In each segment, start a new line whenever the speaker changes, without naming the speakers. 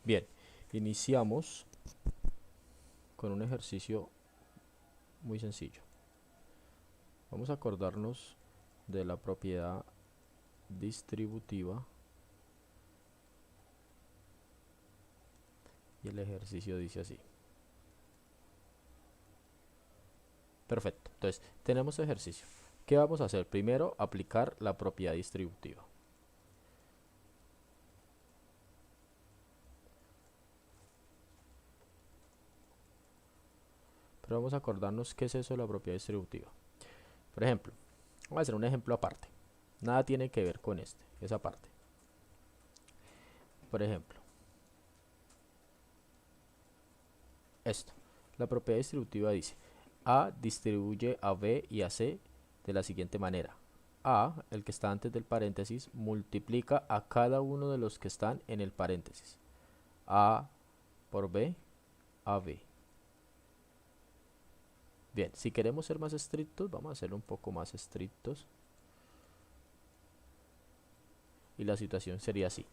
Bien, iniciamos con un ejercicio muy sencillo. Vamos a acordarnos de la propiedad distributiva y el ejercicio dice así. Perfecto, entonces tenemos ejercicio. ¿Qué vamos a hacer? Primero, aplicar la propiedad distributiva. Pero vamos a acordarnos qué es eso de la propiedad distributiva. Por ejemplo, vamos a hacer un ejemplo aparte. Nada tiene que ver con esa parte. Por ejemplo, esto. La propiedad distributiva dice, A distribuye a B y a C de la siguiente manera. A, el que está antes del paréntesis, multiplica a cada uno de los que están en el paréntesis. A por B, AB. Bien, si queremos ser más estrictos, vamos a hacerlo un poco más estrictos. Y la situación sería así.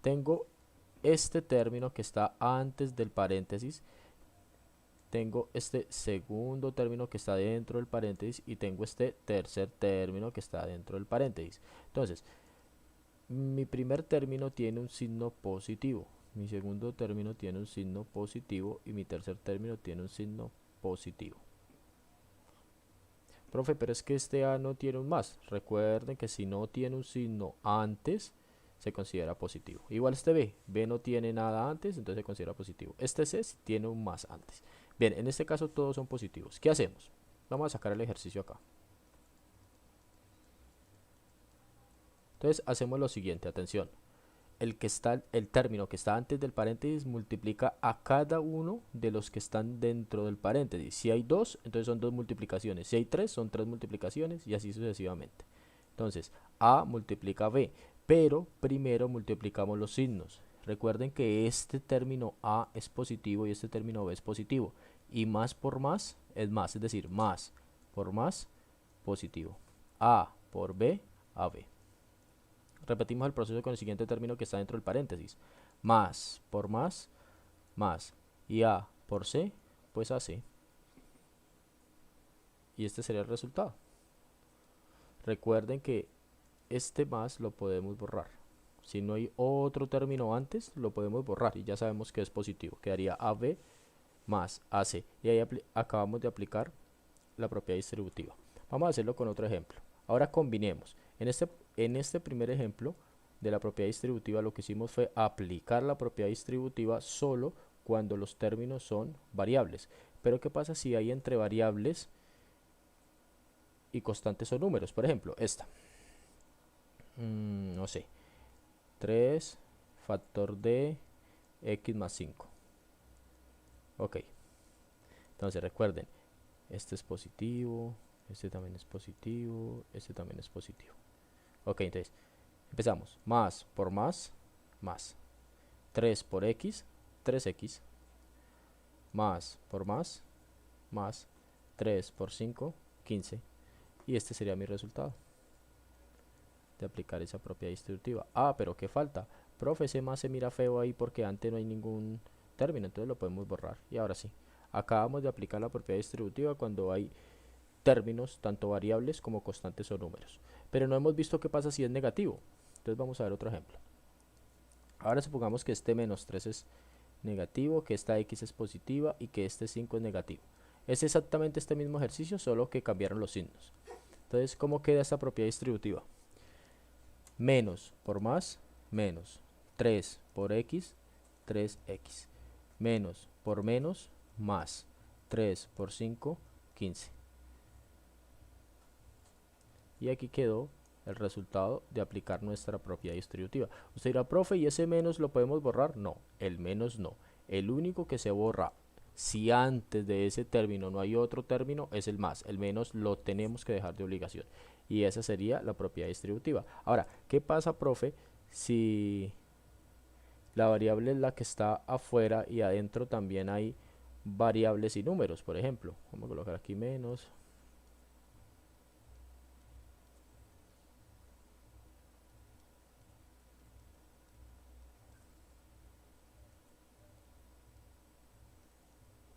Tengo este término que está antes del paréntesis. Tengo este segundo término que está dentro del paréntesis. Y tengo este tercer término que está dentro del paréntesis. Entonces, mi primer término tiene un signo positivo. Mi segundo término tiene un signo positivo. Y mi tercer término tiene un signo positivo. Profe, pero es que este A no tiene un más. Recuerden que si no tiene un signo antes, se considera positivo. Igual este B. B no tiene nada antes, entonces se considera positivo. Este C sí tiene un más antes. Bien, en este caso todos son positivos. ¿Qué hacemos? Vamos a sacar el ejercicio acá. Entonces hacemos lo siguiente, atención. El término que está antes del paréntesis multiplica a cada uno de los que están dentro del paréntesis. Si hay dos, entonces son dos multiplicaciones. Si hay tres, son tres multiplicaciones y así sucesivamente. Entonces, A multiplica a B, pero primero multiplicamos los signos. Recuerden que este término A es positivo y este término B es positivo. Y más por más es más, es decir, más por más positivo. A por B, AB. Repetimos el proceso con el siguiente término que está dentro del paréntesis. Más por más, más. Y A por C, pues AC. Y este sería el resultado. Recuerden que este más lo podemos borrar. Si no hay otro término antes, lo podemos borrar y ya sabemos que es positivo. Quedaría AB más AC. Y ahí acabamos de aplicar la propiedad distributiva. Vamos a hacerlo con otro ejemplo. Ahora combinemos. En este primer ejemplo de la propiedad distributiva lo que hicimos fue aplicar la propiedad distributiva solo cuando los términos son variables. Pero ¿qué pasa si hay entre variables y constantes son números? Por ejemplo, esta. No sé. 3 factor de x más 5. Ok. Entonces recuerden, este es positivo, este también es positivo, este también es positivo. Ok, entonces empezamos. Más por más, más. 3 por x, 3x. Más por más, más. 3 por 5, 15. Y este sería mi resultado de aplicar esa propiedad distributiva. Ah, pero ¿qué falta? Profe, ese más se mira feo ahí porque antes no hay ningún término, entonces lo podemos borrar. Y ahora sí, acabamos de aplicar la propiedad distributiva cuando hay términos, tanto variables como constantes o números. Pero no hemos visto qué pasa si es negativo. Entonces vamos a ver otro ejemplo. Ahora supongamos que este menos 3 es negativo, que esta x es positiva y que este 5 es negativo. Es exactamente este mismo ejercicio, solo que cambiaron los signos. Entonces, ¿cómo queda esta propiedad distributiva? Menos por más, menos. 3 por x, 3x. Menos por menos, más. 3 por 5, 15. Y aquí quedó el resultado de aplicar nuestra propiedad distributiva. Usted dirá, profe, ¿y ese menos lo podemos borrar? No, el menos no. El único que se borra si antes de ese término no hay otro término es el más. El menos lo tenemos que dejar de obligación. Y esa sería la propiedad distributiva. Ahora, ¿qué pasa, profe, si la variable es la que está afuera y adentro también hay variables y números? Por ejemplo, vamos a colocar aquí menos.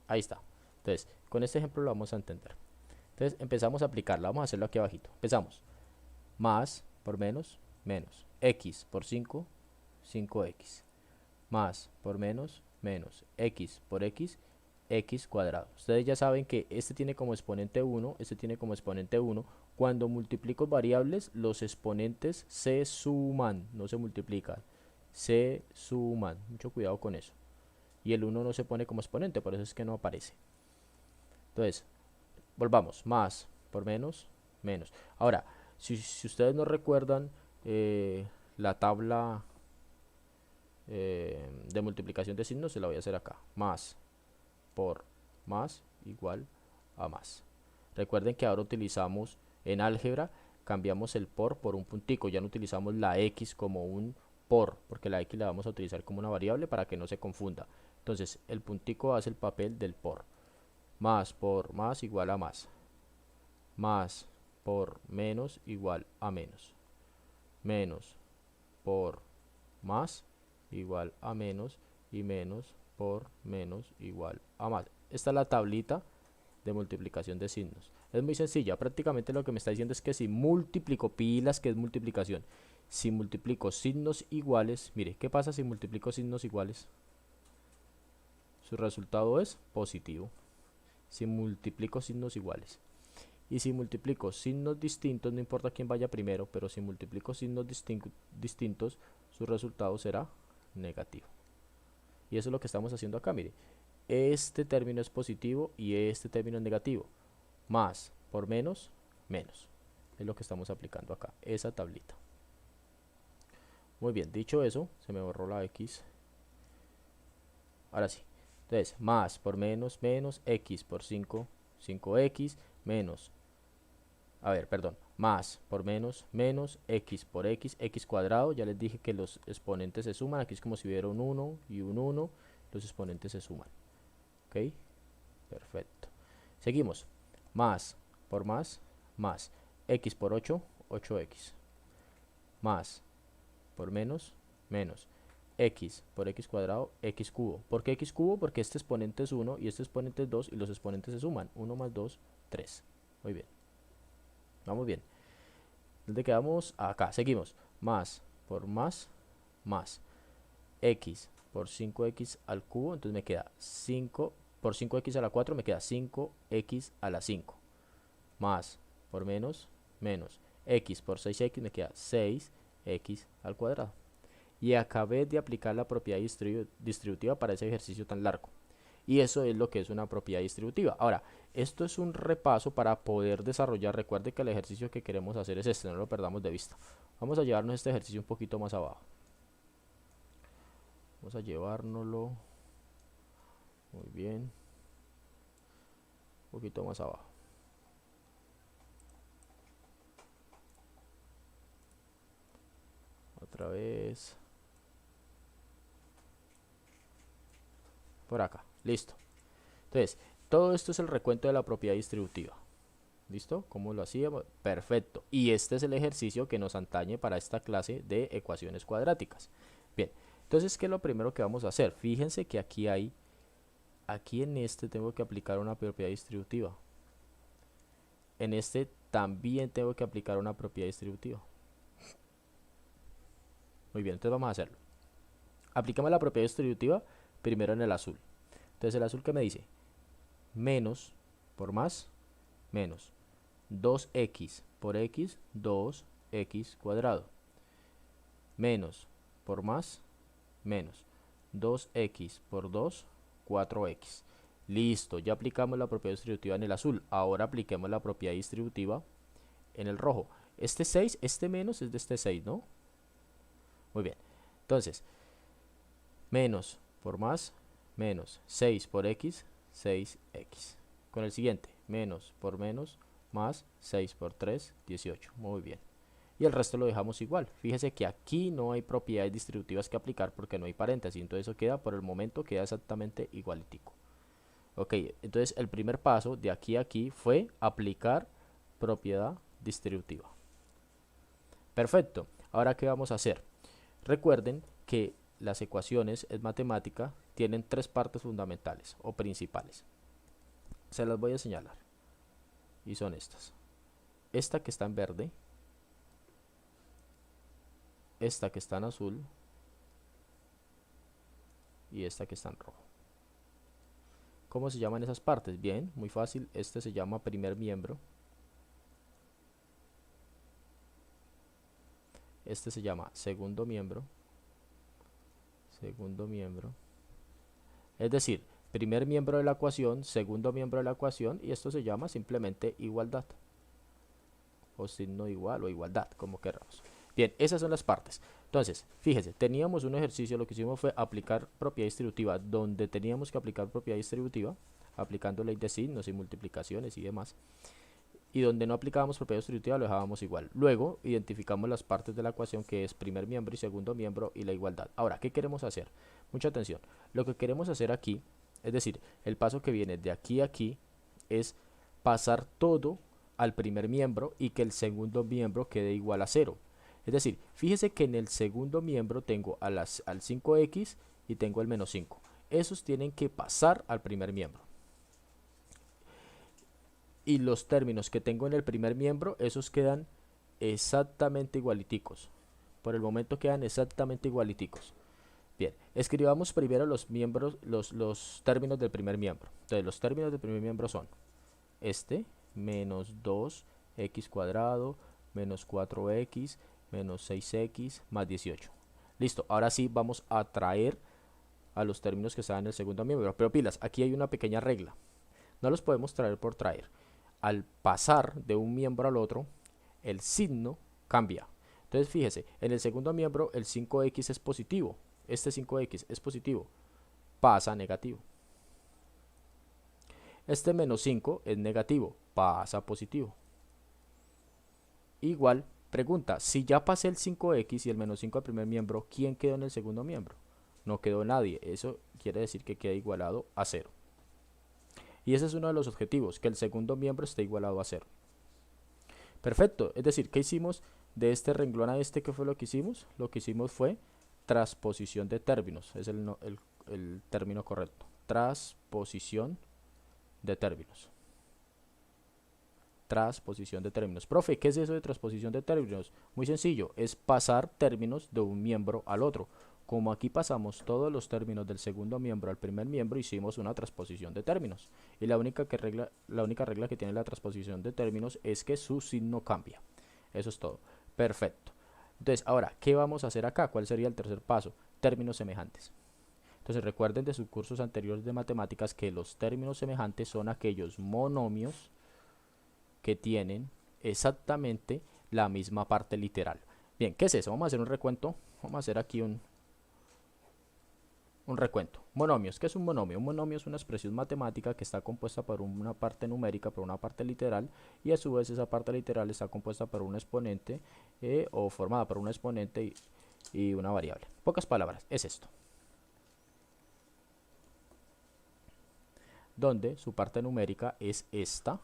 Ahí está. Entonces, con este ejemplo lo vamos a entender. Entonces, empezamos a aplicarla. Vamos a hacerlo aquí abajito. Empezamos. Más por menos, menos. X por 5, 5x. Más por menos, menos. X por x, x cuadrado. Ustedes ya saben que este tiene como exponente 1, este tiene como exponente 1. Cuando multiplico variables, los exponentes se suman, no se multiplican. Se suman. Mucho cuidado con eso. Y el 1 no se pone como exponente, por eso es que no aparece. Entonces, volvamos. Más por menos, menos. Ahora, si ustedes no recuerdan la tabla de multiplicación de signos, se la voy a hacer acá. Más por más igual a más. Recuerden que ahora utilizamos en álgebra, cambiamos el por un puntico. Ya no utilizamos la x como un por, porque la x la vamos a utilizar como una variable para que no se confunda. Entonces, el puntico hace el papel del por. Más por más igual a más. Más por menos igual a menos. Menos por más igual a menos. Y menos por menos igual a más. Esta es la tablita de multiplicación de signos. Es muy sencilla. Prácticamente lo que me está diciendo es que si multiplico, pilas que es multiplicación, si multiplico signos iguales, mire, ¿qué pasa si multiplico signos iguales? Su resultado es positivo. Si multiplico signos iguales. Y si multiplico signos distintos, no importa quién vaya primero, pero si multiplico signos distintos, su resultado será negativo. Y eso es lo que estamos haciendo acá, mire. Este término es positivo y este término es negativo. Más por menos, menos. Es lo que estamos aplicando acá, esa tablita. Muy bien, dicho eso, se me borró la X. Ahora sí. Entonces, más por menos, menos, X por 5, 5X, menos. A ver, perdón. Más por menos, menos, X por X, X cuadrado. Ya les dije que los exponentes se suman. Aquí es como si hubiera un 1 y un 1. Los exponentes se suman. ¿Ok? Perfecto. Seguimos. Más por más, más. X por 8, 8x. Más por menos, menos. X por x cuadrado, x cubo. ¿Por qué x cubo? Porque este exponente es 1 y este exponente es 2 y los exponentes se suman. 1 más 2, 3. Muy bien. Vamos bien. ¿Dónde quedamos? Acá. Seguimos. Más por más, más. X por 5x al cubo. Entonces me queda 5 por 5x a la 4 me queda 5x a la 5. Más por menos, menos. X por 6x me queda 6x al cuadrado. Y acabé de aplicar la propiedad distributiva para ese ejercicio tan largo. Y eso es lo que es una propiedad distributiva. Ahora, esto es un repaso para poder desarrollar. Recuerde que el ejercicio que queremos hacer es este, no lo perdamos de vista. Vamos a llevarnos este ejercicio un poquito más abajo. Vamos a llevárnoslo. Muy bien. Un poquito más abajo. Otra vez. Por acá. Listo. Entonces, todo esto es el recuento de la propiedad distributiva. ¿Listo? ¿Cómo lo hacíamos? Perfecto. Y este es el ejercicio que nos atañe para esta clase de ecuaciones cuadráticas. Bien, entonces, ¿qué es lo primero que vamos a hacer? Fíjense que aquí en este tengo que aplicar una propiedad distributiva. En este también tengo que aplicar una propiedad distributiva. Muy bien, entonces vamos a hacerlo. Aplicamos la propiedad distributiva primero en el azul. Entonces, el azul, ¿qué me dice? Menos por más, menos 2x por x, 2x cuadrado. Menos por más, menos 2x por 2, 4x. Listo, ya aplicamos la propiedad distributiva en el azul. Ahora apliquemos la propiedad distributiva en el rojo. Este 6, este menos es de este 6, ¿no? Muy bien. Entonces, menos por más, menos 6 por x, 6x. Con el siguiente, menos por menos, más 6 por 3, 18. Muy bien. Y el resto lo dejamos igual. Fíjese que aquí no hay propiedades distributivas que aplicar porque no hay paréntesis. Entonces eso queda, por el momento, queda exactamente igualitico. Ok, entonces el primer paso de aquí a aquí fue aplicar propiedad distributiva. Perfecto. Ahora, ¿qué vamos a hacer? Recuerden que las ecuaciones en matemática tienen tres partes fundamentales o principales. se las voy a señalar. Y son estas. Esta que está en verde, esta que está en azul y esta que está en rojo. ¿Cómo se llaman esas partes? Bien, muy fácil. Este se llama primer miembro. Este se llama segundo miembro. Segundo miembro. Es decir, primer miembro de la ecuación, segundo miembro de la ecuación, y esto se llama simplemente igualdad. O signo igual o igualdad, como queramos. Bien, esas son las partes. Entonces, fíjese, teníamos un ejercicio, lo que hicimos fue aplicar propiedad distributiva, donde teníamos que aplicar propiedad distributiva, aplicando ley de signos y multiplicaciones y demás. Y donde no aplicábamos propiedad distributiva lo dejábamos igual. Luego identificamos las partes de la ecuación, que es primer miembro y segundo miembro, y la igualdad. Ahora, ¿qué queremos hacer? Mucha atención. Lo que queremos hacer aquí, es decir, el paso que viene de aquí a aquí, es pasar todo al primer miembro y que el segundo miembro quede igual a 0. Es decir, fíjese que en el segundo miembro tengo al 5x y tengo el menos 5. Esos tienen que pasar al primer miembro. Y los términos que tengo en el primer miembro, esos quedan exactamente igualiticos. Por el momento quedan exactamente igualiticos. Bien, escribamos primero los miembros, los términos del primer miembro. Entonces, los términos del primer miembro son este, menos 2x cuadrado, menos 4x, menos 6x, más 18. Listo, ahora sí vamos a traer a los términos que están en el segundo miembro. Pero pilas, aquí hay una pequeña regla. No los podemos traer por traer. Al pasar de un miembro al otro, el signo cambia. Entonces fíjese, en el segundo miembro el 5x es positivo. Este 5x es positivo, pasa a negativo. Este menos 5 es negativo, pasa a positivo. Igual, pregunta, si ya pasé el 5x y el menos 5 al primer miembro, ¿quién quedó en el segundo miembro? No quedó nadie, eso quiere decir que queda igualado a 0. Y ese es uno de los objetivos, que el segundo miembro esté igualado a 0. Perfecto, es decir, ¿qué hicimos de este renglón a este? ¿Qué fue lo que hicimos? Lo que hicimos fue transposición de términos, es el término correcto. Transposición de términos. Transposición de términos. Profe, ¿qué es eso de transposición de términos? Muy sencillo, es pasar términos de un miembro al otro. Como aquí pasamos todos los términos del segundo miembro al primer miembro, hicimos una transposición de términos. Y la única regla que tiene la transposición de términos es que su signo cambia. Eso es todo. Perfecto. Entonces, ahora, ¿qué vamos a hacer acá? ¿Cuál sería el tercer paso? Términos semejantes. Entonces, recuerden de sus cursos anteriores de matemáticas que los términos semejantes son aquellos monomios que tienen exactamente la misma parte literal. Bien, ¿qué es eso? Vamos a hacer un recuento. Vamos a hacer aquí un recuento. Monomios. ¿Qué es un monomio? Un monomio es una expresión matemática que está compuesta por una parte numérica, por una parte literal, y a su vez esa parte literal está compuesta por un exponente o formada por un exponente y una variable. Pocas palabras, es esto. Donde su parte numérica es esta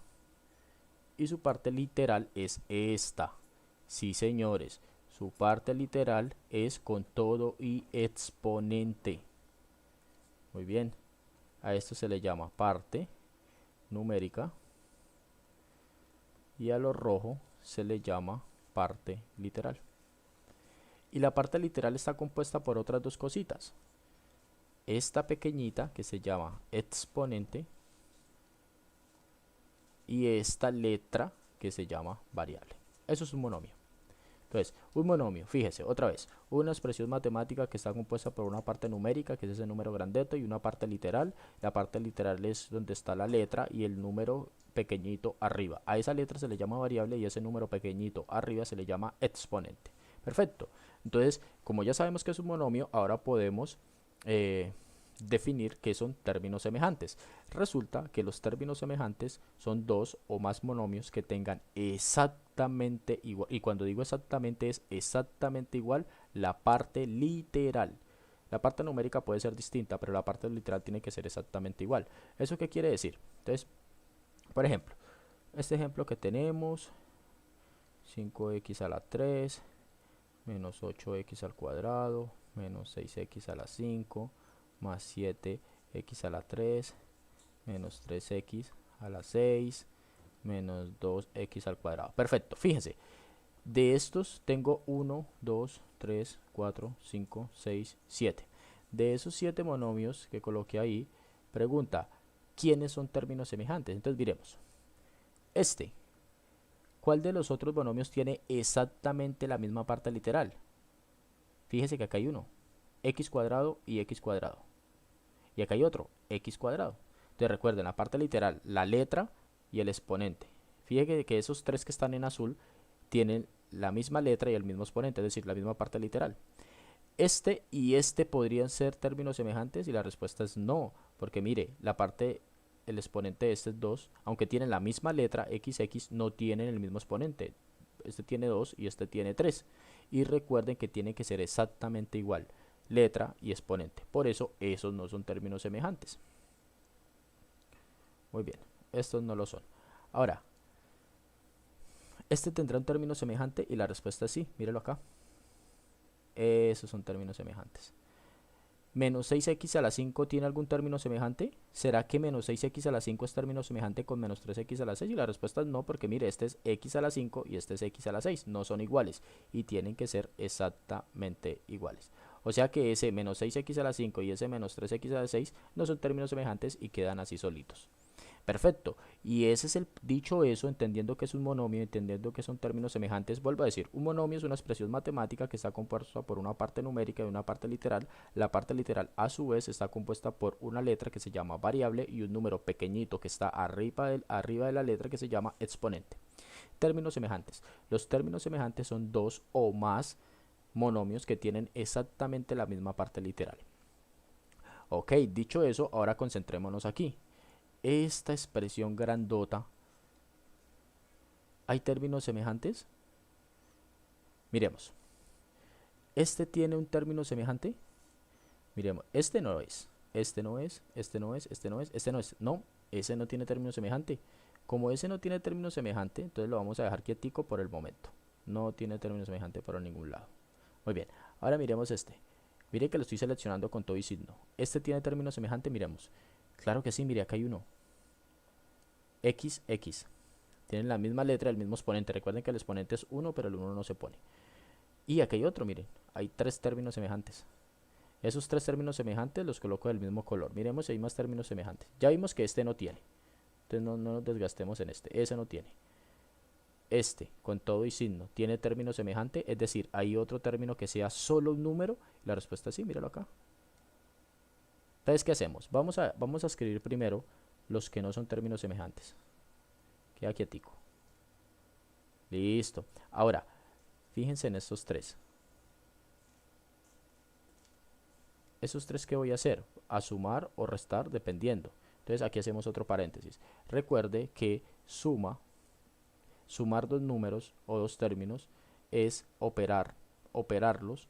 y su parte literal es esta. Sí, señores, su parte literal es con todo y exponente. Muy bien, a esto se le llama parte numérica y a lo rojo se le llama parte literal. Y la parte literal está compuesta por otras dos cositas. Esta pequeñita que se llama exponente y esta letra que se llama variable. Eso es un monomio. Entonces, un monomio, fíjese, otra vez, una expresión matemática que está compuesta por una parte numérica, que es ese número grandeto, y una parte literal. La parte literal es donde está la letra y el número pequeñito arriba. A esa letra se le llama variable y ese número pequeñito arriba se le llama exponente. Perfecto. Entonces, como ya sabemos que es un monomio, ahora podemos definir qué son términos semejantes. Resulta que los términos semejantes son dos o más monomios que tengan exactamente igual, y cuando digo exactamente es exactamente igual la parte literal. La parte numérica puede ser distinta, pero la parte literal tiene que ser exactamente igual. ¿Eso qué quiere decir? Entonces, por ejemplo, este ejemplo que tenemos, 5x a la 3 menos 8x al cuadrado menos 6x a la 5 más 7x a la 3 menos 3x a la 6 menos 2x al cuadrado. Perfecto, fíjense. De estos tengo 1, 2, 3, 4, 5, 6, 7. De esos 7 monomios que coloqué ahí, pregunta, ¿quiénes son términos semejantes? Entonces miremos. ¿Cuál de los otros monomios tiene exactamente la misma parte literal? Fíjese que acá hay uno, x cuadrado y x cuadrado. Y acá hay otro, x cuadrado. Entonces recuerden, la parte literal, la letra y el exponente. Fíjese que esos tres que están en azul tienen la misma letra y el mismo exponente, es decir, la misma parte literal. Este y este podrían ser términos semejantes y la respuesta es no, porque mire, la parte, el exponente de este es 2, aunque tienen la misma letra, x, no tienen el mismo exponente. Este tiene 2 y este tiene 3. Y recuerden que tiene que ser exactamente igual, letra y exponente. Por eso, esos no son términos semejantes. Muy bien, estos no lo son. Ahora, este tendrá un término semejante y la respuesta es sí, míralo acá. Esos son términos semejantes. ¿Menos 6x a la 5 tiene algún término semejante? ¿Será que menos 6x a la 5 es término semejante con menos 3x a la 6? Y la respuesta es no, porque mire, este es x a la 5 y este es x a la 6. No son iguales y tienen que ser exactamente iguales. O sea que ese menos 6x a la 5 y ese menos 3x a la 6 no son términos semejantes y quedan así solitos. Perfecto, y ese es el dicho eso, entendiendo que es un monomio, entendiendo que son términos semejantes. Vuelvo a decir, un monomio es una expresión matemática que está compuesta por una parte numérica y una parte literal. La parte literal a su vez está compuesta por una letra que se llama variable y un número pequeñito que está arriba de la letra que se llama exponente. Términos semejantes. Los términos semejantes son dos o más monomios que tienen exactamente la misma parte literal. Ok, dicho eso, ahora concentrémonos aquí. Esta expresión grandota, ¿hay términos semejantes? Miremos. ¿Este tiene un término semejante? Miremos, este no es, este no es, este no es, este no es, este no es. No, ese no tiene término semejante. Como ese no tiene término semejante, entonces lo vamos a dejar quietico por el momento. No tiene término semejante por ningún lado. Muy bien, ahora miremos este. Mire que lo estoy seleccionando con todo y signo. ¿Este tiene término semejante? Miremos. Claro que sí, mire, acá hay uno. X. Tienen la misma letra, el mismo exponente. Recuerden que el exponente es 1, pero el 1 no se pone. Y aquí hay otro, miren. Hay 3 términos semejantes. Esos 3 términos semejantes los coloco del mismo color. Miremos si hay más términos semejantes. Ya vimos que este no tiene. Entonces no nos desgastemos en este. Ese no tiene. Este, con todo y signo, tiene término semejante. Es decir, hay otro término que sea solo un número. La respuesta es sí, míralo acá. Entonces, ¿qué hacemos? Vamos a escribir primero los que no son términos semejantes. Queda quietico. Listo. Ahora, fíjense en estos 3. Esos 3 que voy a hacer, a sumar o restar dependiendo. Entonces aquí hacemos otro paréntesis. Recuerde que sumar dos números o dos términos es operarlos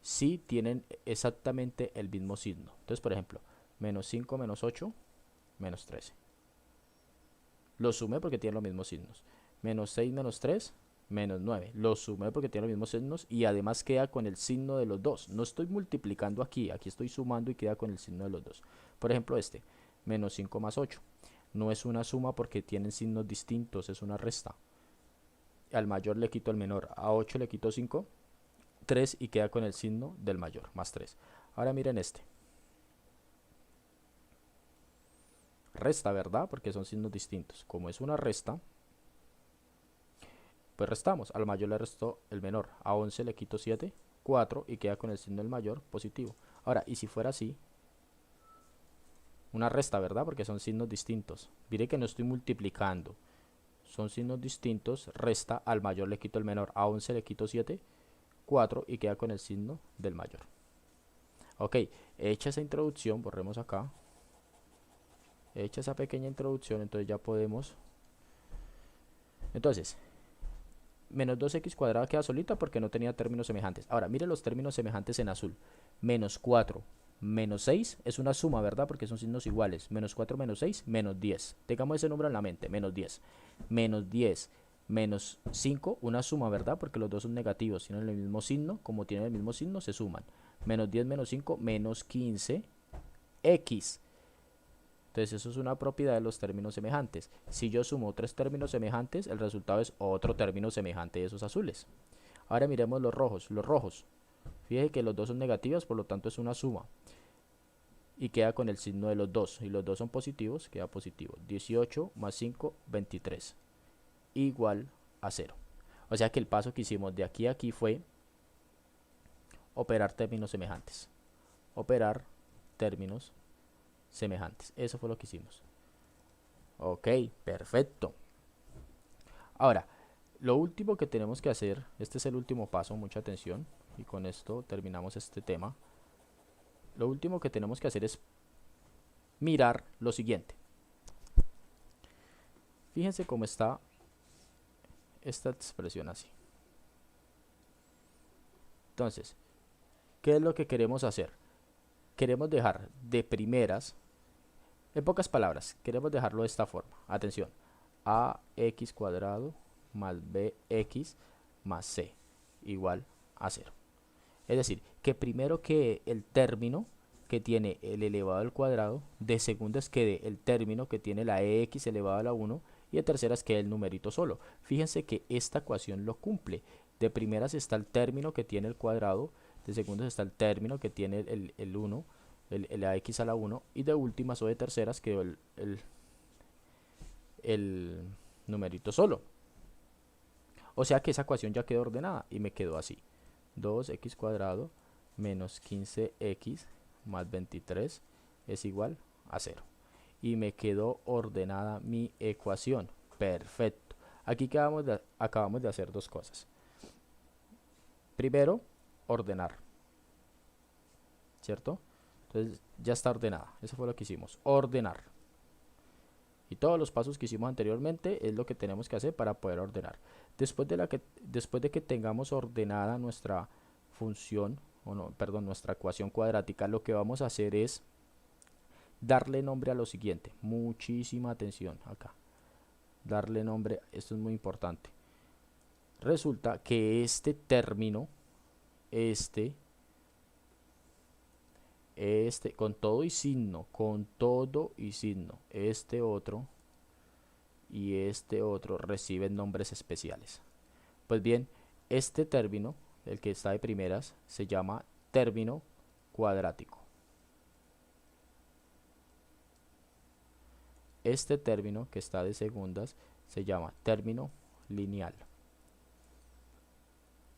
si tienen exactamente el mismo signo. Entonces, por ejemplo, menos 5 menos 8 menos 13. Lo sumé porque tienen los mismos signos. Menos 6 menos 3 menos 9. Lo sumé porque tiene los mismos signos y además queda con el signo de los dos. No estoy multiplicando aquí, aquí estoy sumando y queda con el signo de los dos. Por ejemplo este, menos 5 más 8. No es una suma porque tienen signos distintos, es una resta. Al mayor le quito el menor, a 8 le quito 5, 3 y queda con el signo del mayor, más 3. Ahora miren este. Resta, ¿verdad? Porque son signos distintos. Como es una resta, pues restamos. Al mayor le restó el menor. A 11 le quito 7, 4 y queda con el signo del mayor positivo. Ahora, y si fuera así, una resta, ¿verdad? Porque son signos distintos. Mire que no estoy multiplicando. Son signos distintos. Resta, al mayor le quito el menor. A 11 le quito 7, 4 y queda con el signo del mayor. Ok, hecha esa introducción, borremos acá. Hecha esa pequeña introducción, entonces ya podemos. Entonces, menos 2x cuadrado queda solita porque no tenía términos semejantes. Ahora, mire los términos semejantes en azul. Menos 4, menos 6 es una suma, ¿verdad? Porque son signos iguales. Menos 4 menos 6, menos 10. Tengamos ese número en la mente, menos 10. Menos 10, menos 5, una suma, ¿verdad? Porque los dos son negativos, tienen el mismo signo. Como tienen el mismo signo, se suman. Menos 10 menos 5, menos 15. X. Entonces eso es una propiedad de los términos semejantes. Si yo sumo tres términos semejantes, el resultado es otro término semejante de esos azules. Ahora miremos los rojos. Los rojos, fíjense que los dos son negativos, por lo tanto es una suma. Y queda con el signo de los dos. Y los dos son positivos, queda positivo. 18 más 5, 23. Igual a 0. O sea que el paso que hicimos de aquí a aquí fue operar términos semejantes. Operar términos semejantes. Eso fue lo que hicimos. Ok, perfecto. Ahora, lo último que tenemos que hacer, este es el último paso, mucha atención, y con esto terminamos este tema. Lo último que tenemos que hacer es mirar lo siguiente. Fíjense cómo está esta expresión así. Entonces, ¿qué es lo que queremos hacer? Queremos dejar de primeras, en pocas palabras, queremos dejarlo de esta forma. Atención, ax cuadrado más bx más c igual a 0. Es decir, que primero quede el término que tiene el elevado al cuadrado, de segundas quede el término que tiene la x elevado a la 1 y de terceras quede el numerito solo. Fíjense que esta ecuación lo cumple. De primeras está el término que tiene el cuadrado, de segundas está el término que tiene el 1, la x a la 1, y de últimas o de terceras quedó el numerito solo. O sea que esa ecuación ya quedó ordenada y me quedó así. 2x cuadrado menos 15x más 23 es igual a 0. Y me quedó ordenada mi ecuación. Perfecto. Aquí acabamos de hacer dos cosas. Primero, ordenar. ¿Cierto? Entonces ya está ordenada. Eso fue lo que hicimos. Ordenar. Y todos los pasos que hicimos anteriormente es lo que tenemos que hacer para poder ordenar. Después de que tengamos ordenada nuestra función, nuestra ecuación cuadrática, lo que vamos a hacer es darle nombre a lo siguiente. Muchísima atención acá. Darle nombre, esto es muy importante. Resulta que este término, con todo y signo, este otro y este otro reciben nombres especiales. Pues bien, este término, el que está de primeras, se llama término cuadrático. Este término que está de segundas se llama término lineal.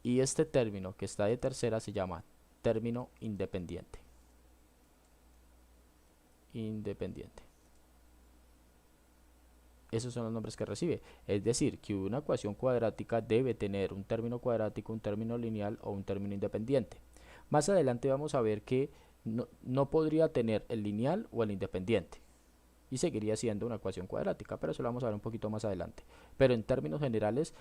Y este término que está de tercera se llama término independiente. Esos son los nombres que recibe. Es decir, que una ecuación cuadrática debe tener un término cuadrático, un término lineal o un término independiente. Más adelante vamos a ver que no podría tener el lineal o el independiente. Y seguiría siendo una ecuación cuadrática, pero eso lo vamos a ver un poquito más adelante. Pero en términos generales,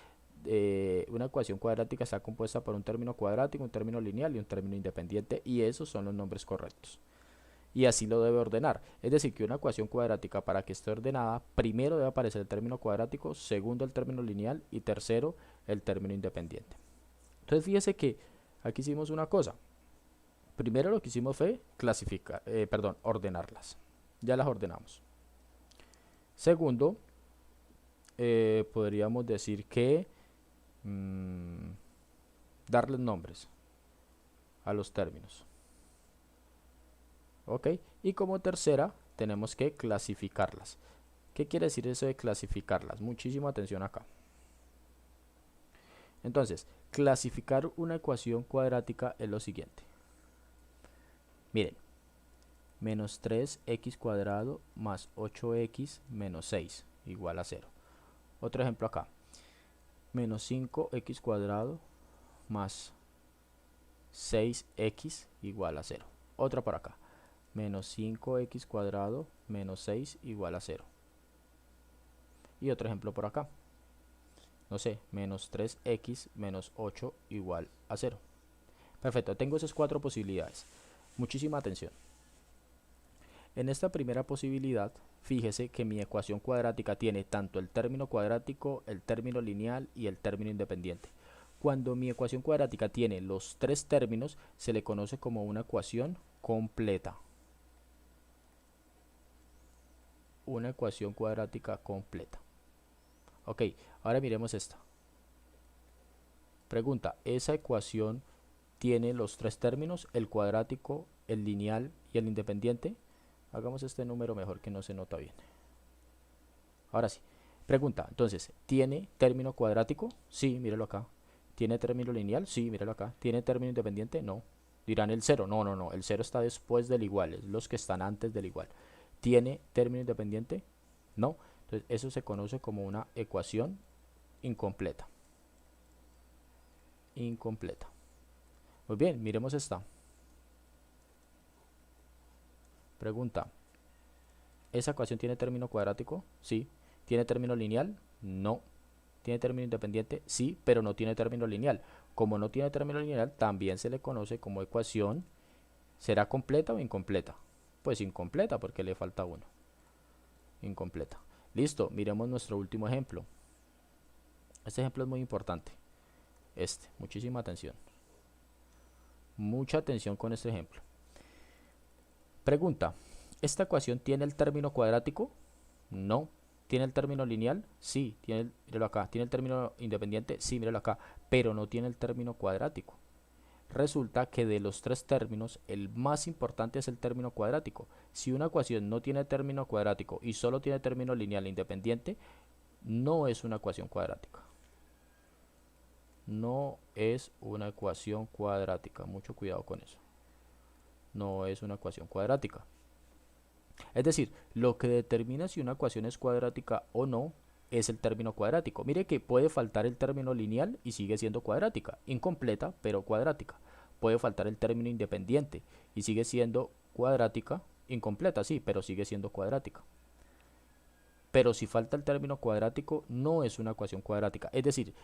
una ecuación cuadrática está compuesta por un término cuadrático, un término lineal y un término independiente, y esos son los nombres correctos. Y así lo debe ordenar. Es decir, que una ecuación cuadrática, para que esté ordenada, primero debe aparecer el término cuadrático, segundo el término lineal y tercero el término independiente. Entonces fíjese que aquí hicimos una cosa. Primero lo que hicimos fue ordenarlas. Ya las ordenamos. Segundo, podríamos decir que darles nombres a los términos. ¿Ok? Y como tercera, tenemos que clasificarlas. ¿Qué quiere decir eso de clasificarlas? Muchísima atención acá. Entonces, clasificar una ecuación cuadrática es lo siguiente. Miren, menos 3x cuadrado más 8x menos 6 igual a 0. Otro ejemplo acá. Menos 5x cuadrado más 6x igual a 0. Otra por acá. Menos 5x cuadrado menos 6 igual a 0. Y otro ejemplo por acá. No sé, menos 3x menos 8 igual a 0. Perfecto, tengo esas cuatro posibilidades. Muchísima atención. En esta primera posibilidad, fíjese que mi ecuación cuadrática tiene tanto el término cuadrático, el término lineal y el término independiente. Cuando mi ecuación cuadrática tiene los tres términos, se le conoce como una ecuación completa. una ecuación cuadrática completa. Ok, ahora miremos esta. Pregunta, ¿esa ecuación tiene los tres términos, el cuadrático, el lineal y el independiente? Hagamos este número mejor que no se nota bien. Ahora sí. Pregunta, entonces, ¿tiene término cuadrático? Sí, míralo acá. ¿Tiene término lineal? Sí, míralo acá. ¿Tiene término independiente? No. Dirán el cero. No, no, no. El cero está después del igual. Es los que están antes del igual. ¿Tiene término independiente? No. Entonces, eso se conoce como una ecuación incompleta. Incompleta. Muy bien, miremos esta. Pregunta, ¿esa ecuación tiene término cuadrático? Sí. ¿Tiene término lineal? No. ¿Tiene término independiente? Sí, pero no tiene término lineal. Como no tiene término lineal, también se le conoce como ecuación. ¿Será completa o incompleta? Pues incompleta porque le falta uno. Incompleta. Listo, miremos nuestro último ejemplo. Este ejemplo es muy importante. Muchísima atención. Mucha atención con este ejemplo. Pregunta, ¿esta ecuación tiene el término cuadrático? No. ¿Tiene el término lineal? Sí, míralo acá. ¿Tiene el término independiente? Sí, míralo acá. Pero no tiene el término cuadrático. Resulta que de los tres términos, el más importante es el término cuadrático. Si una ecuación no tiene término cuadrático y solo tiene término lineal independiente, no es una ecuación cuadrática. No es una ecuación cuadrática. Mucho cuidado con eso. No es una ecuación cuadrática. Es decir, lo que determina si una ecuación es cuadrática o no es el término cuadrático. Mire que puede faltar el término lineal y sigue siendo cuadrática, incompleta pero cuadrática. Puede faltar el término independiente y sigue siendo cuadrática, incompleta sí, pero sigue siendo cuadrática. Pero si falta el término cuadrático no es una ecuación cuadrática. Es decir,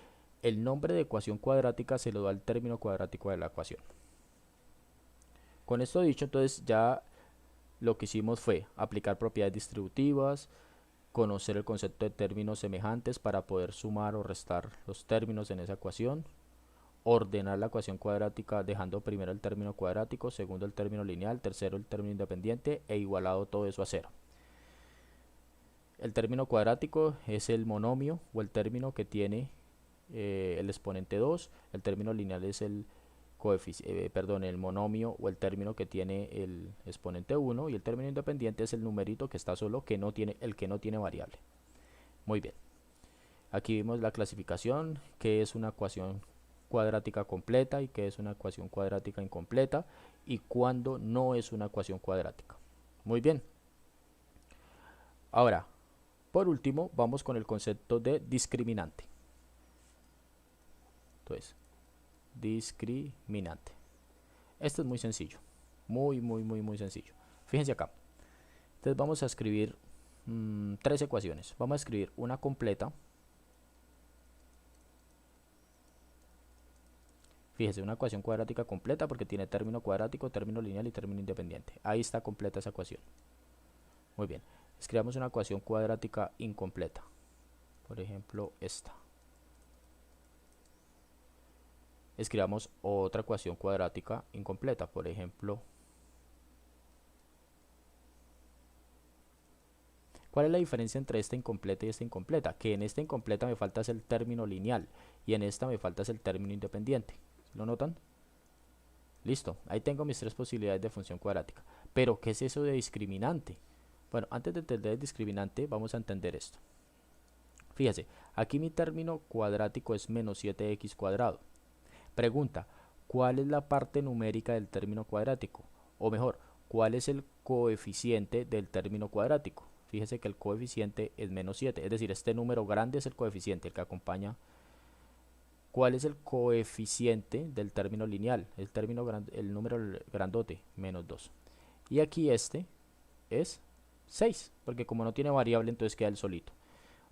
el nombre de ecuación cuadrática se lo da al término cuadrático de la ecuación. Con esto dicho, entonces ya lo que hicimos fue aplicar propiedades distributivas, conocer el concepto de términos semejantes para poder sumar o restar los términos en esa ecuación, ordenar la ecuación cuadrática dejando primero el término cuadrático, segundo el término lineal, tercero el término independiente e igualado todo eso a cero. El término cuadrático es el monomio o el término que tiene el exponente 2, el término lineal es el el monomio o el término que tiene el exponente 1 y el término independiente es el numerito que está solo, el que no tiene variable. Muy bien. Aquí vimos la clasificación, que es una ecuación cuadrática completa y que es una ecuación cuadrática incompleta y cuando no es una ecuación cuadrática. Muy bien. Ahora, por último, vamos con el concepto de discriminante. Entonces, discriminante. Esto es muy sencillo, muy sencillo. Fíjense acá. Entonces vamos a escribir tres ecuaciones. Vamos a escribir una completa. Fíjese, una ecuación cuadrática completa porque tiene término cuadrático, término lineal y término independiente. Ahí está completa esa ecuación. Muy bien. Escribamos una ecuación cuadrática incompleta. Por ejemplo, esta. Escribamos otra ecuación cuadrática incompleta, por ejemplo, ¿cuál es la diferencia entre esta incompleta y esta incompleta? Que en esta incompleta me falta es el término lineal y en esta me falta es el término independiente. ¿Lo notan? Listo, ahí tengo mis tres posibilidades de función cuadrática. Pero, ¿qué es eso de discriminante? Bueno, antes de entender el discriminante, vamos a entender esto. Fíjese, aquí mi término cuadrático es menos 7x cuadrado. Pregunta, ¿cuál es la parte numérica del término cuadrático? O mejor, ¿cuál es el coeficiente del término cuadrático? Fíjese que el coeficiente es menos 7, es decir, este número grande es el coeficiente, el que acompaña. ¿Cuál es el coeficiente del término lineal? El número grandote, menos 2. Y aquí este es 6, porque como no tiene variable, entonces queda el solito.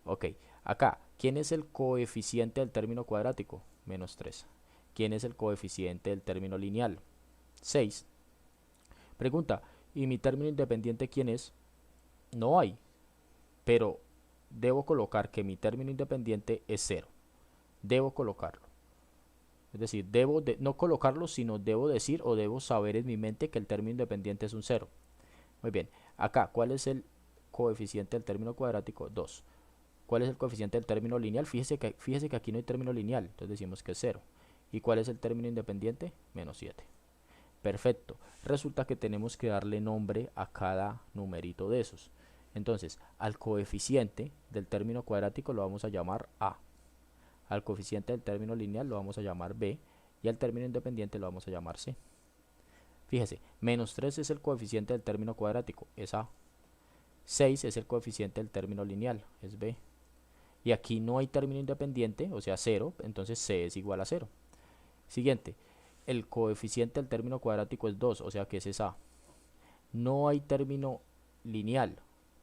Ok, acá, ¿quién es el coeficiente del término cuadrático? Menos 3. ¿Quién es el coeficiente del término lineal? 6. Pregunta, ¿y mi término independiente quién es? No hay, pero debo colocar que mi término independiente es 0. Debo colocarlo. Es decir, no colocarlo, sino debo decir o debo saber en mi mente que el término independiente es un 0. Muy bien, acá, ¿cuál es el coeficiente del término cuadrático, 2. ¿Cuál es el coeficiente del término lineal? Fíjese que aquí no hay término lineal, entonces decimos que es 0. ¿Y cuál es el término independiente? Menos 7. Perfecto. Resulta que tenemos que darle nombre a cada numerito de esos. Entonces, al coeficiente del término cuadrático lo vamos a llamar A. Al coeficiente del término lineal lo vamos a llamar B. Y al término independiente lo vamos a llamar C. Fíjese, menos 3 es el coeficiente del término cuadrático, es A. 6 es el coeficiente del término lineal, es B. Y aquí no hay término independiente, o sea 0, entonces C es igual a 0. Siguiente, el coeficiente del término cuadrático es 2, o sea que ese es A. No hay término lineal,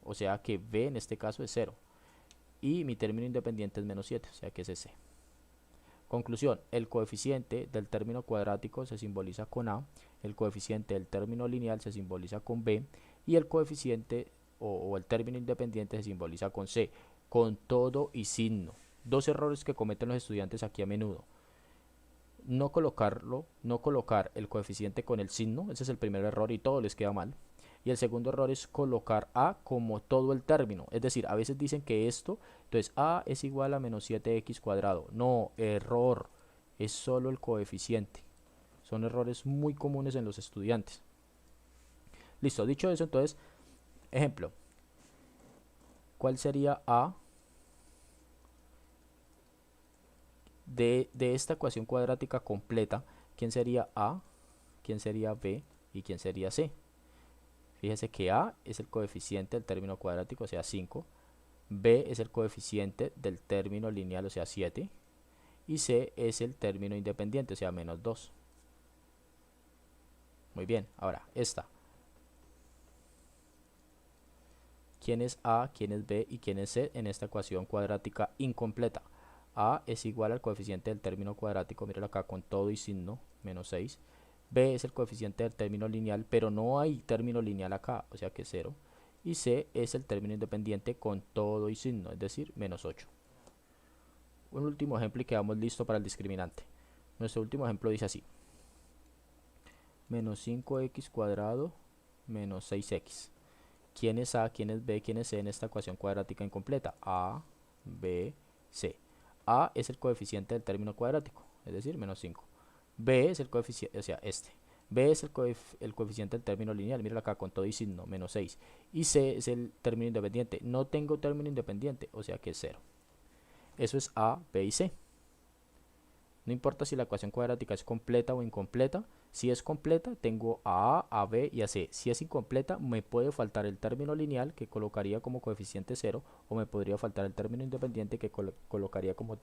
o sea que B en este caso es 0. Y mi término independiente es menos 7, o sea que ese es C. Conclusión, el coeficiente del término cuadrático se simboliza con A, el coeficiente del término lineal se simboliza con B y el coeficiente o el término independiente se simboliza con C, con todo y signo. Dos errores que cometen los estudiantes aquí a menudo. No colocar el coeficiente con el signo, ese es el primer error y todo les queda mal. Y el segundo error es colocar A como todo el término. Es decir, a veces dicen que esto, entonces A es igual a menos 7x cuadrado. No, error. Es solo el coeficiente. Son errores muy comunes en los estudiantes. Listo, dicho eso, entonces, ejemplo. ¿Cuál sería A de esta ecuación cuadrática completa? ¿Quién sería A? ¿Quién sería B? ¿Y quién sería C? Fíjese que A es el coeficiente del término cuadrático, o sea 5. B es el coeficiente del término lineal, o sea 7. Y C es el término independiente, o sea menos 2. Muy bien, ahora esta. ¿Quién es A, quién es B y quién es C en esta ecuación cuadrática incompleta? A es igual al coeficiente del término cuadrático, míralo acá con todo y signo, menos 6. B es el coeficiente del término lineal, pero no hay término lineal acá, o sea que 0. Y C es el término independiente con todo y signo, es decir, menos 8. Un último ejemplo y quedamos listos para el discriminante. Nuestro último ejemplo dice así. Menos 5x cuadrado menos 6x. ¿Quién es A, quién es B, quién es C en esta ecuación cuadrática incompleta? A, B, C. A es el coeficiente del término cuadrático, es decir, menos 5. B es el coeficiente, o sea, este. B es el coeficiente del término lineal, míralo acá con todo y signo, menos 6. Y C es el término independiente. No tengo término independiente, o sea que es 0. Eso es A, B y C. No importa si la ecuación cuadrática es completa o incompleta. Si es completa, tengo a A, a B y a C. Si es incompleta, me puede faltar el término lineal que colocaría como coeficiente 0 o me podría faltar el término independiente que colocaría como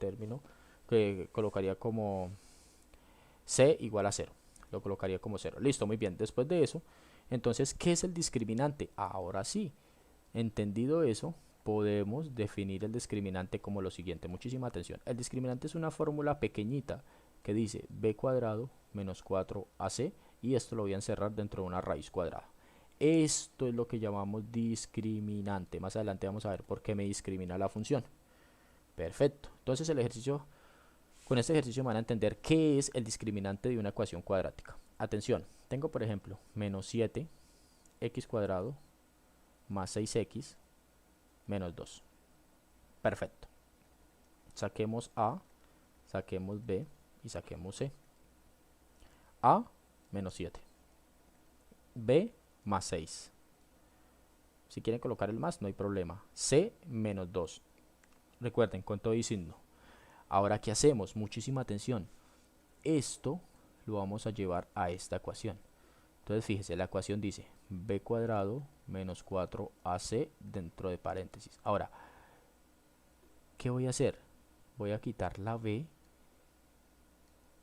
C igual a 0. Lo colocaría como 0. Listo, muy bien. Después de eso, entonces, ¿qué es el discriminante? Ahora sí, entendido eso, podemos definir el discriminante como lo siguiente. Muchísima atención. El discriminante es una fórmula pequeñita que dice b cuadrado menos 4ac y esto lo voy a encerrar dentro de una raíz cuadrada. Esto es lo que llamamos discriminante. Más adelante vamos a ver por qué me discrimina la función. Perfecto. Entonces con este ejercicio van a entender qué es el discriminante de una ecuación cuadrática. Atención, tengo por ejemplo menos 7x cuadrado más 6x menos 2. Perfecto. Saquemos A, saquemos B y saquemos C. A menos 7. B más 6. Si quieren colocar el más, no hay problema. C menos 2. Recuerden, con todo y signo. Ahora, ¿qué hacemos? Muchísima atención. Esto lo vamos a llevar a esta ecuación. Entonces, fíjese, la ecuación dice b cuadrado menos 4ac dentro de paréntesis. Ahora, ¿qué voy a hacer? Voy a quitar la b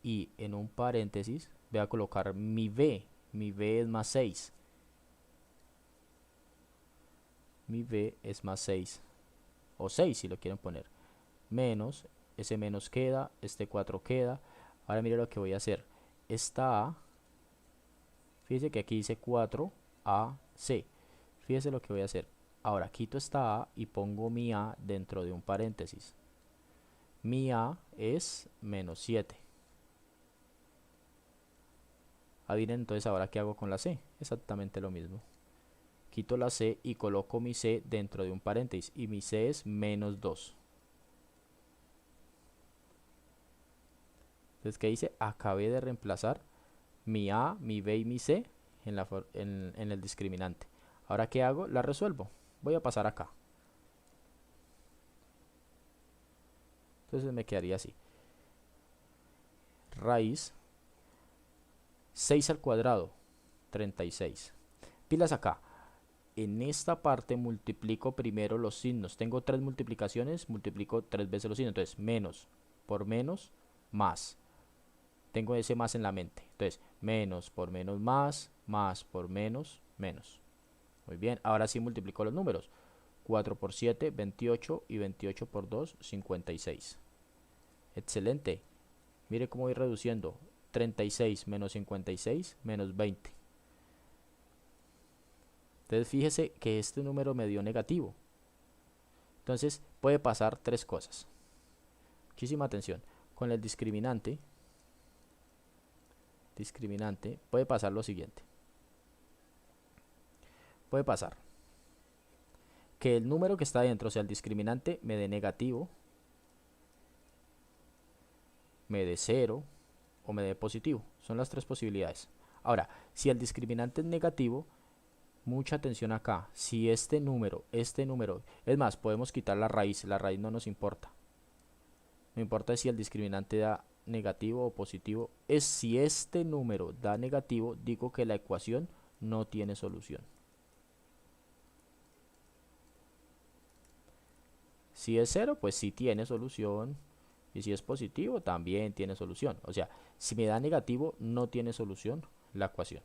y en un paréntesis voy a colocar mi b. Mi b es más 6. Mi b es más 6. O 6 si lo quieren poner. Menos, ese menos queda, este 4 queda. Ahora mire lo que voy a hacer. Esta a, fíjese que aquí dice 4ac. Fíjese lo que voy a hacer. Ahora quito esta a y pongo mi a dentro de un paréntesis. Mi a es menos 7. Adivinen entonces ahora qué hago con la c. Exactamente lo mismo. quito la c y coloco mi c dentro de un paréntesis, y mi c es menos 2. Entonces, ¿qué dice? Acabé de reemplazar mi a, mi b y mi c en el discriminante. Ahora, ¿qué hago? La resuelvo. Voy a pasar acá. Entonces me quedaría así. Raíz 6 al cuadrado, 36. Pilas acá. En esta parte multiplico primero los signos. Tengo 3 multiplicaciones, multiplico 3 veces los signos. Entonces, menos por menos, más. Tengo ese más en la mente. Entonces, menos por menos, más por menos, menos. Muy bien, ahora sí multiplico los números. 4 por 7, 28, y 28 por 2, 56. Excelente. Mire cómo voy reduciendo. 36 menos 56 menos 20. Entonces fíjese que este número me dio negativo. Entonces puede pasar tres cosas. Muchísima atención. Con el discriminante puede pasar lo siguiente. Puede pasar que el número que está dentro, o sea el discriminante, me dé negativo, me dé 0 o me dé positivo. Son las tres posibilidades. Ahora, si el discriminante es negativo, mucha atención acá. Si este número, es más, podemos quitar la raíz no nos importa. No importa si el discriminante da negativo o positivo. Es si este número da negativo, digo que la ecuación no tiene solución. Si es 0, pues sí tiene solución. Y si es positivo, también tiene solución. O sea, si me da negativo, no tiene solución la ecuación.